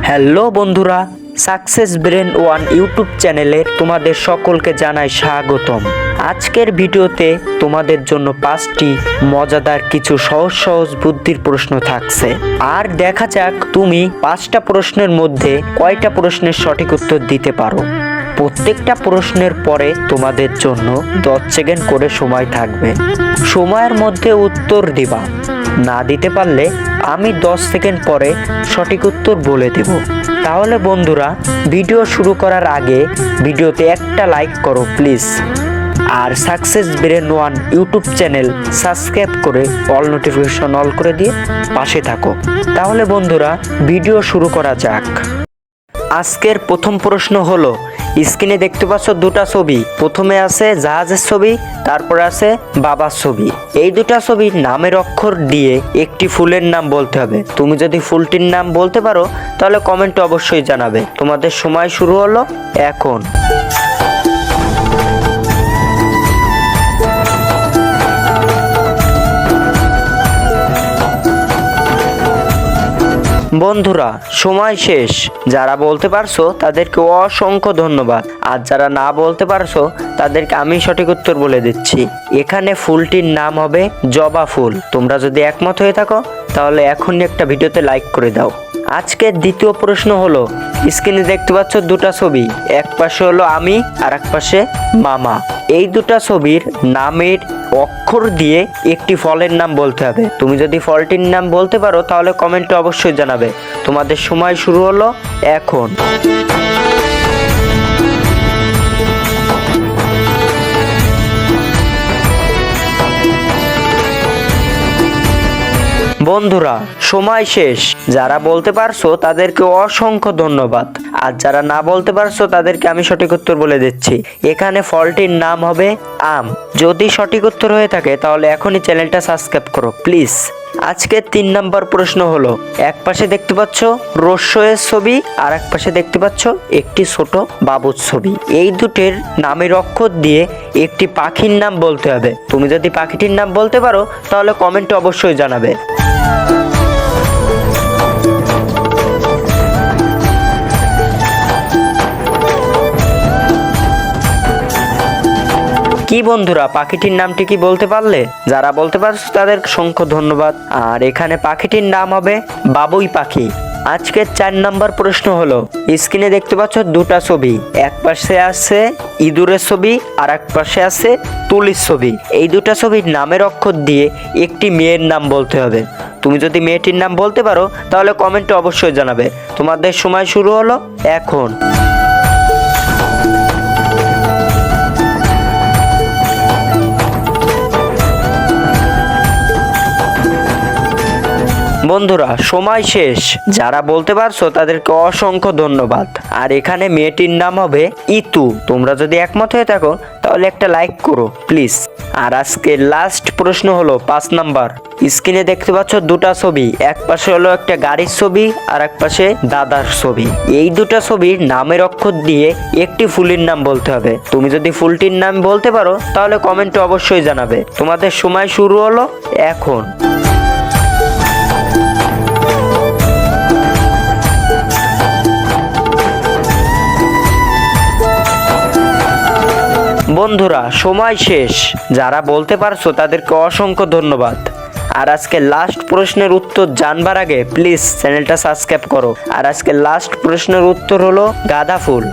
Hello বন্ধুরা, success brain one YouTube চ্যানেলে তোমাদের সকলকে জানাই স্বাগতম। আজকের ভিডিওতে তোমাদের জন্য 5টি মজাদার কিছু সহজ সহজ বুদ্ধির প্রশ্ন থাকছে। আর দেখা যাক তুমি 5টা প্রশ্নের মধ্যে কয়টা প্রশ্নের সঠিক উত্তর দিতে পারো। প্রত্যেকটা প্রশ্নের পরে তোমাদের জন্য 10 সেকেন্ড করে সময় থাকবে। সময়ের মধ্যে উত্তর দিবা, না দিতে পারলে আমি 10 সেকেন্ড পরে সঠিক উত্তর বলে দেব। তাহলে বন্ধুরা, ভিডিও শুরু করার আগে ভিডিওতে একটা লাইক করো প্লিজ, আর success brain one YouTube channel subscribe করে অল নোটিফিকেশন অল করে দিয়ে পাশে থাকো। তাহলে বন্ধুরা, ভিডিও শুরু করা যাক। আজকের প্রথম প্রশ্ন হলো, স্ক্রিনে দেখতে পাচ্ছ দুটা ছবি। প্রথমে আছে জাহাজের ছবি, তারপরে আছে বাবার ছবি। এই দুটা ছবির নামের অক্ষর দিয়ে একটি ফুলের নাম বলতে হবে। তুমি যদি ফুলটির নাম বলতে পারো তাহলে কমেন্টে অবশ্যই জানাবে। তোমাদের সময় শুরু হলো এখন। বন্ধুরা, সময় শেষ। যারা বলতে পারছো তাদেরকে অসংখ্য ধন্যবাদ, আর যারা না বলতে পারছো তাদেরকে আমি সঠিক উত্তর বলে দিচ্ছি। এখানে ফুলটির নাম হবে জবা ফুল। তোমরা যদি একমত হয়ে থাকো তাহলে এখনই একটা ভিডিওতে লাইক করে দাও। আজকের দ্বিতীয় প্রশ্ন হলো, স্ক্রিনে দেখতে পাচ্ছ দুটা ছবি। এক পাশে হলো আমি আর এক পাশে মামা। এই দুটা ছবির নামের অক্ষর দিয়ে একটি ফলের নাম বলতে হবে। তুমি যদি ফলটির নাম বলতে পারো তাহলে কমেন্টে অবশ্যই জানাবে। তোমাদের সময় শুরু হলো এখন। বন্ধুরা, সময় শেষ। যারা বলতে পারছো তাদেরকে অসংখ্য ধন্যবাদ, আর যারা না বলতে পারছো তাদেরকে আমি সঠিক উত্তর বলে দিচ্ছি। এখানে ফলটির নাম হবে আম। যদি সঠিক উত্তর হয়ে থাকে তাহলে এখনই চ্যানেলটা সাবস্ক্রাইব করো প্লিজ। আজকে 3 নম্বর প্রশ্ন হলো, এক পাশে দেখতে পাচ্ছ রস্যের ছবি, আর এক পাশে দেখতে পাচ্ছ একটি ছোট বাবুর ছবি। এই দুটের নামের অক্ষর দিয়ে একটি পাখির নাম বলতে হবে। তুমি যদি পাখিটির নাম বলতে পারো তাহলে কমেন্টে অবশ্যই জানাবে। কি বন্ধুরা, পাখিটির নামটি কি বলতে পারলে? যারা বলতে পারছো তাদের অসংখ্য ধন্যবাদ। আর এখানে পাখিটির নাম হবে বাবুই পাখি। আজকের 4 নম্বর প্রশ্ন হলো, স্ক্রিনে দেখতে পাচ্ছ দুটা ছবি। এক পাশে আছে ইঁদুরের ছবি আর এক পাশে আছে তুলির ছবি। এই দুটা ছবির নামের অক্ষর দিয়ে একটি মেয়ের নাম বলতে হবে। তুমি যদি মেয়েটির নাম বলতে পারো তাহলে কমেন্টে অবশ্যই জানাবে। তোমাদের সময় শুরু হলো এখন। বন্ধুরা, সময় শেষ। যারা বলতে পারছো তাদেরকে অসংখ্য ধন্যবাদ। আর এখানে মেয়েটির নাম হবে ইতু। তোমরা যদি একমত হয়ে থাকো তাহলে একটা লাইক করো প্লিজ। আর আজকে লাস্ট প্রশ্ন হলো 5 নাম্বার। স্ক্রিনে দেখতে পাচ্ছ দুটা ছবি। এক পাশে হলো একটা গাড়ির ছবি আর এক পাশে দাদার ছবি। এই দুটা ছবির নামের অক্ষর দিয়ে একটি ফুলের নাম বলতে হবে। তুমি যদি ফুলটির নাম বলতে পারো তাহলে কমেন্টে অবশ্যই জানাবে। তোমাদের সময় শুরু হলো এখন। বন্ধুরা, সময় শেষ। যারা বলতে পারছো তাদেরকে অসংখ্য ধন্যবাদ। আর আজকে লাস্ট প্রশ্নের উত্তর জানবার আগে প্লিজ চ্যানেলটা সাবস্ক্রাইব করো। আর আজকে লাস্ট প্রশ্নের উত্তর হলো গাঁদা ফুল।